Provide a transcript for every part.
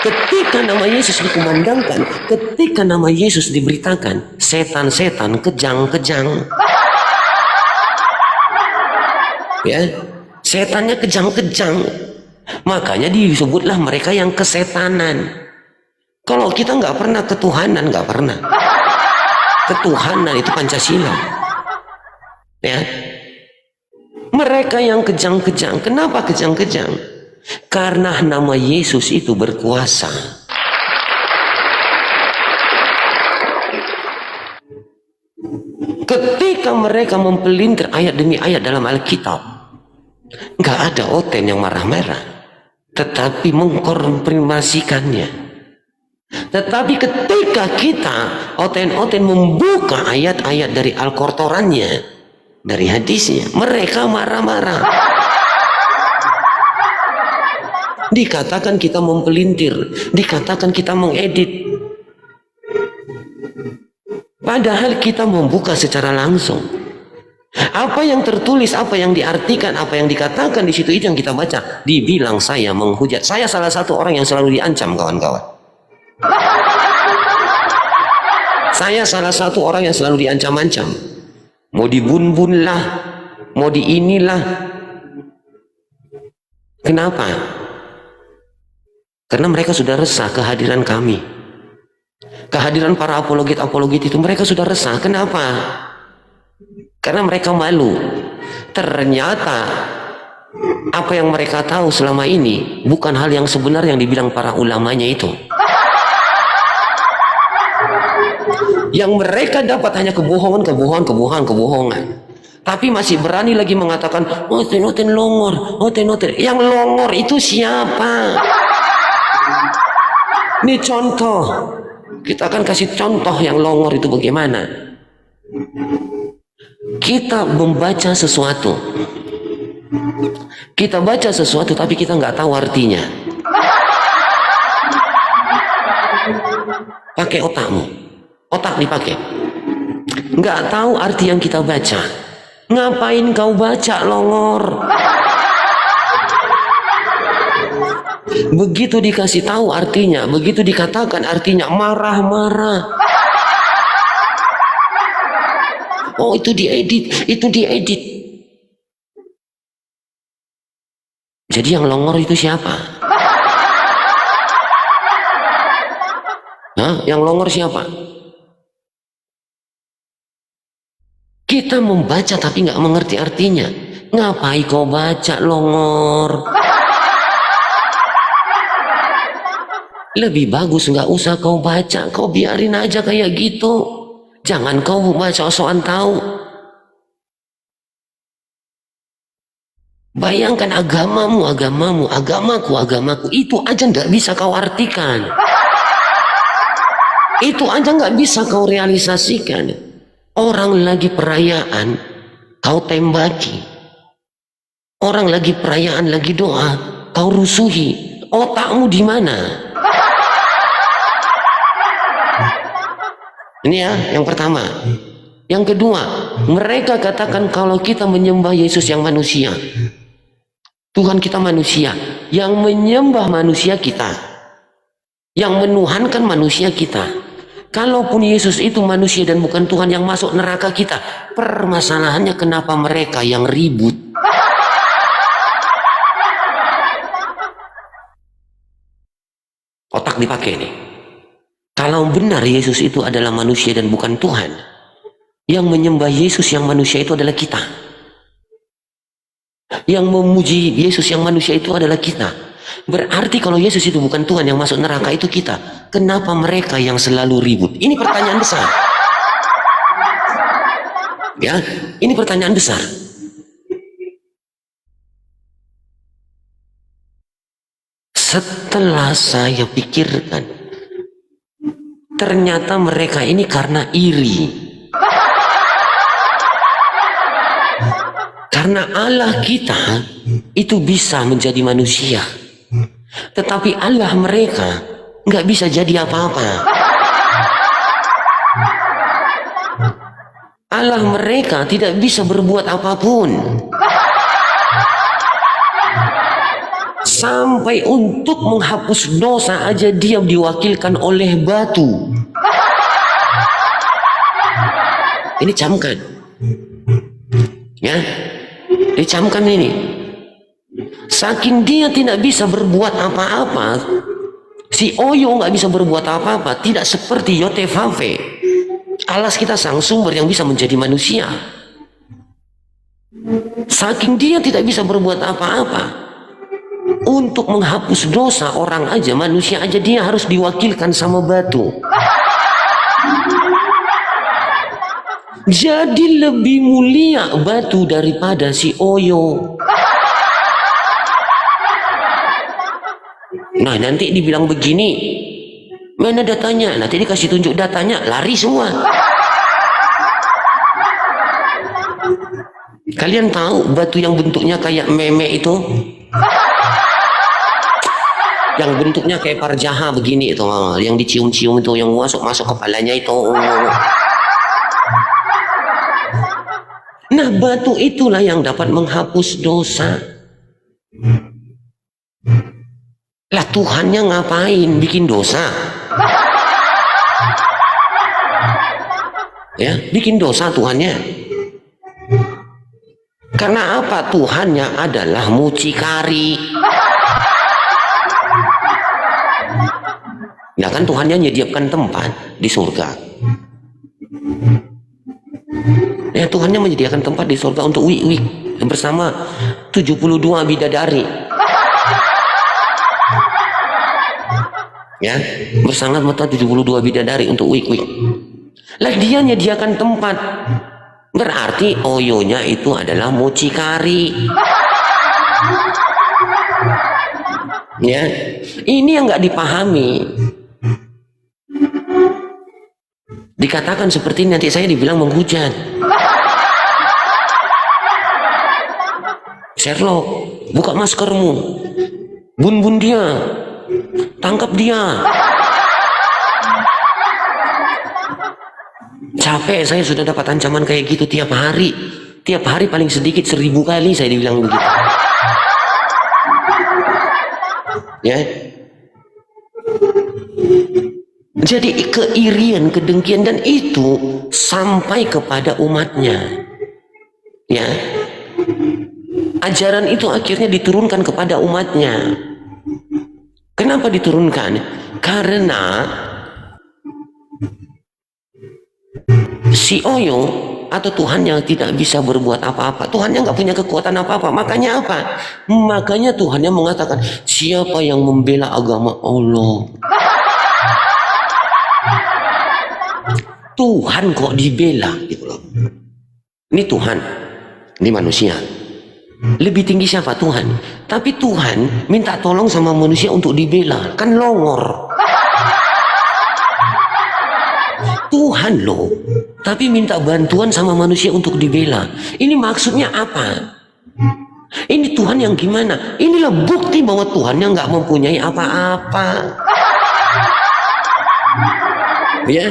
Ketika nama Yesus dikumandangkan, ketika nama Yesus diberitakan, setan-setan kejang-kejang. Ya, setannya kejang-kejang. Makanya disebutlah mereka yang kesetanan. Kalau kita nggak pernah ketuhanan, nggak pernah. Ketuhanan itu Pancasila. Ya, mereka yang kejang-kejang. Kenapa kejang-kejang? Karena nama Yesus itu berkuasa. Ketika mereka mempelintir ayat demi ayat dalam Alkitab, nggak ada Oten yang marah-marah, tetapi mengkonfirmasikannya. Tetapi ketika kita Oten-Oten membuka ayat-ayat dari Al-Qur'annya, dari hadisnya, mereka marah-marah. Dikatakan kita mempelintir, dikatakan kita mengedit. Padahal kita membuka secara langsung. Apa yang tertulis, apa yang diartikan, apa yang dikatakan di situ itu yang kita baca. Dibilang saya menghujat. Saya salah satu orang yang selalu diancam, kawan-kawan. Saya salah satu orang yang selalu diancam-ancam. Mau dibun-bun lah, mau di inilah. Kenapa? Karena mereka sudah resah kehadiran kami. Kehadiran para apologit-apologit itu mereka sudah resah. Kenapa? Karena mereka malu. Ternyata apa yang mereka tahu selama ini bukan hal yang sebenar yang dibilang para ulamanya itu. Yang mereka dapat hanya kebohongan. Tapi masih berani lagi mengatakan, Oten-Oten longor, Oten-Oten. Yang longor itu siapa? Ini contoh. Kita akan kasih contoh yang longor itu bagaimana. Kita membaca sesuatu. Kita baca sesuatu tapi kita nggak tahu artinya. Pakai otakmu. Otak dipakai. Nggak tahu arti yang kita baca. Ngapain kau baca, longor? Begitu dikasih tahu artinya, begitu dikatakan artinya, marah-marah. Oh, itu diedit, itu diedit. Jadi yang longor itu siapa? Hah? Yang longor siapa? Kita membaca tapi nggak mengerti artinya. Ngapain kau baca, longor? Lebih bagus nggak usah kau baca, kau biarin aja kayak gitu. Jangan kau baca soal tahu. Bayangkan agamamu, agamaku, itu aja nggak bisa kau artikan. Itu aja nggak bisa kau realisasikan. Orang lagi perayaan, kau tembaki. Orang lagi perayaan, lagi doa, kau rusuhi. Otakmu di mana? Ini ya, yang pertama. Yang kedua, mereka katakan kalau kita menyembah Yesus yang manusia, Tuhan kita manusia, yang menyembah manusia kita, yang menuhankan manusia kita. Kalaupun Yesus itu manusia dan bukan Tuhan yang masuk neraka kita, permasalahannya kenapa mereka yang ribut? Otak dipakai nih. Kalau benar Yesus itu adalah manusia dan bukan Tuhan, yang menyembah Yesus yang manusia itu adalah kita. Yang memuji Yesus yang manusia itu adalah kita. Berarti kalau Yesus itu bukan Tuhan yang masuk neraka itu kita. Kenapa mereka yang selalu ribut? Ini pertanyaan besar. Ya, ini pertanyaan besar. Setelah saya pikirkan, ternyata mereka ini karena iri. Karena Allah kita itu bisa menjadi manusia, tetapi Allah mereka nggak bisa jadi apa-apa. Allah mereka tidak bisa berbuat apapun. Sampai untuk menghapus dosa aja dia diwakilkan oleh batu. Ini camkan. Ya, dicamkan ini. Saking dia tidak bisa berbuat apa-apa, si Oyo nggak bisa berbuat apa-apa, tidak seperti Yotevave, alas kita sang sumber yang bisa menjadi manusia. Saking dia tidak bisa berbuat apa-apa, untuk menghapus dosa orang aja, manusia aja, dia harus diwakilkan sama batu. Jadi lebih mulia batu daripada si Oyo. Nah, nanti dibilang begini, mana datanya? Nanti dikasih tunjuk datanya, lari semua. Kalian tahu batu yang bentuknya kayak meme itu? Yang bentuknya kayak parjaha begini itu, yang dicium-cium itu, yang masuk-masuk kepalanya itu. Nah, batu itulah yang dapat menghapus dosa. Lah, Tuhannya ngapain bikin dosa? Ya, bikin dosa Tuhannya. Karena apa? Tuhannya adalah mucikari. Nah, kan Tuhannya menyediakan tempat di surga. Ya, Tuhannya menyediakan tempat di surga untuk wik-wik bersama 72 bidadari. Ya, bersama 72 bidadari untuk wik-wik. Lah, dia menyediakan tempat. Berarti Oyonya itu adalah mucikari. Ya, ini yang nggak dipahami. Dikatakan seperti ini, nanti saya dibilang menghujat. Sherlock, buka maskermu, bun dia, tangkap dia. Capek saya sudah dapat ancaman kayak gitu tiap hari paling sedikit 1000 kali saya dibilang begitu. Ya, jadi keirian, kedengkian, dan itu sampai kepada umatnya. Ya, ajaran itu akhirnya diturunkan kepada umatnya. Kenapa diturunkan? Karena si Oyo atau Tuhan yang tidak bisa berbuat apa-apa, Tuhannya nggak punya kekuatan apa-apa. Makanya apa? Makanya Tuhannya mengatakan, siapa yang membela agama Allah? Tuhan kok dibela gitu loh. Ini Tuhan, ini manusia. Lebih tinggi siapa? Tuhan. Tapi Tuhan minta tolong sama manusia untuk dibela, kan longor. Tuhan loh, tapi minta bantuan sama manusia untuk dibela. Ini maksudnya apa? Ini Tuhan yang gimana? Inilah bukti bahwa Tuhannya nggak mempunyai apa-apa. Ya,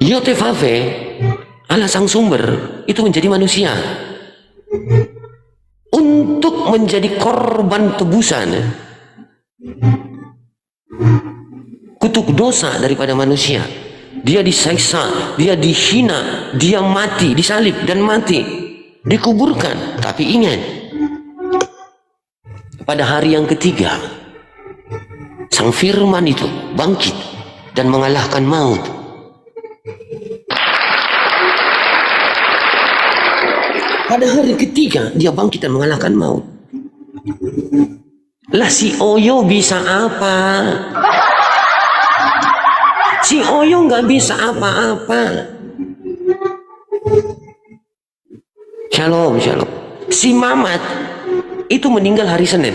Yotevave, Allah sang sumber, itu menjadi manusia untuk menjadi korban tebusan kutuk dosa daripada manusia. Dia disiksa, dia dihina, dia mati, disalib dan mati, dikuburkan. Tapi ingat, pada hari yang ketiga sang firman itu bangkit dan mengalahkan maut. Pada hari ketiga dia bangkit dan mengalahkan maut. Lah, si Oyo bisa apa? Si Oyo nggak bisa apa-apa. Shalom, shalom. Si Mamat itu meninggal hari Senin.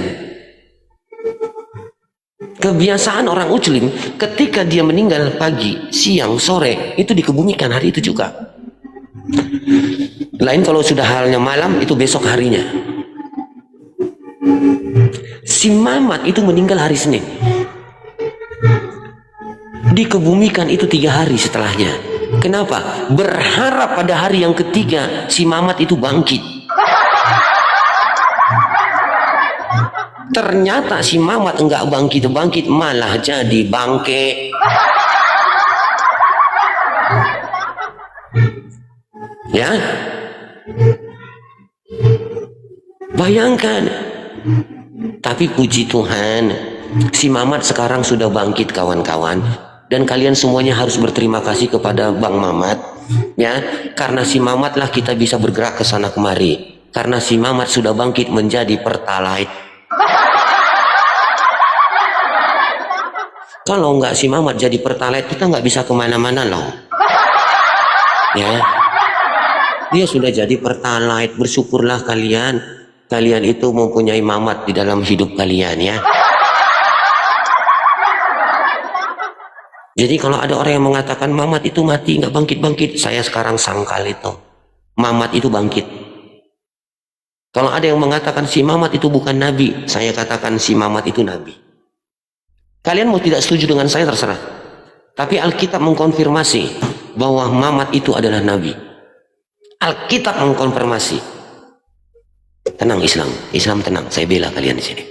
Kebiasaan orang Ujlim, ketika dia meninggal pagi, siang, sore, itu dikebumikan hari itu juga. Lain kalau sudah halnya malam, itu besok harinya. Si Mamat itu meninggal hari Senin, dikebumikan itu 3 hari setelahnya. Kenapa? Berharap pada hari yang ketiga si Mamat itu bangkit. Ternyata si Mamat enggak bangkit-bangkit, malah jadi bangke. Ya, bayangkan. Tapi puji Tuhan, si Mamat sekarang sudah bangkit kawan-kawan. Dan kalian semuanya harus berterima kasih kepada Bang Mamat. Ya, karena si Mamat lah kita bisa bergerak ke sana kemari. Karena si Mamat sudah bangkit menjadi Pertalite. Kalau nggak si Mamat jadi Pertalite, kita nggak bisa kemana-mana loh. Ya, dia sudah jadi Pertalite. Bersyukurlah kalian. Kalian itu mempunyai Mamat di dalam hidup kalian ya. Jadi kalau ada orang yang mengatakan Mamat itu mati nggak bangkit-bangkit, saya sekarang sangkal itu. Mamat itu bangkit. Kalau ada yang mengatakan si Mamat itu bukan nabi, saya katakan si Mamat itu nabi. Kalian mau tidak setuju dengan saya terserah. Tapi Alkitab mengkonfirmasi bahwa Mamat itu adalah nabi. Alkitab mengkonfirmasi. Tenang Islam, Islam tenang. Saya bela kalian di sini.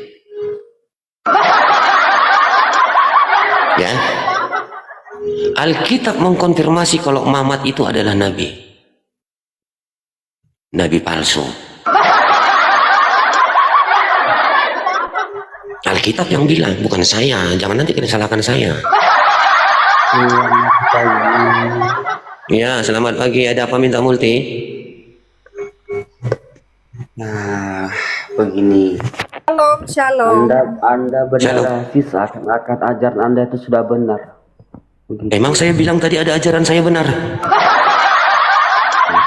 Ya, Alkitab mengkonfirmasi kalau Mamat itu adalah nabi. Nabi palsu. Alkitab yang bilang, bukan saya. Jangan nanti kalian salahkan saya. Ya, selamat pagi. Ada apa minta multi? Nah, begini. Shalom, shalom. Anda bernarasi seakan-akan ajaran Anda itu sudah benar. Begitu. Emang saya bilang tadi ada ajaran saya benar?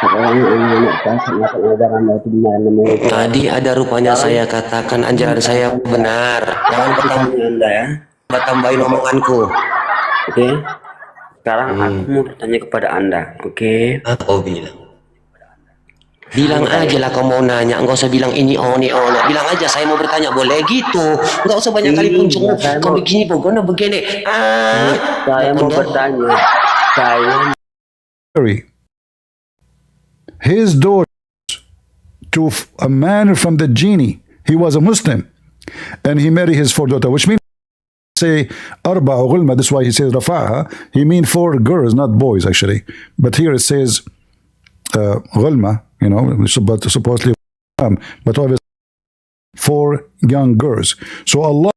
Seorang yang menyatakan ajaran Anda itu benar. Tadi ada rupanya saya katakan ajaran saya benar. Jangan Pertanyaan Anda ya. tambahin omonganku. Oke. Sekarang aku mau bertanya kepada Anda. Oke. Apa kau bilang? Bilang aja lah kau mau nanya, enggak usah bilang ini oh. Bilang aja saya mau bertanya, boleh gitu. Enggak usah banyak kali kunjung. Kau begini, begini. Saya mau bertanya. His daughter to a man from the genie. He was a Muslim, and he married his 4 daughters, which means say arba ghulma. That's why he says rafa'ha. He means 4 girls, not boys actually. But here it says ghulma. You know, but supposedly, but obviously 4 young girls. So Allah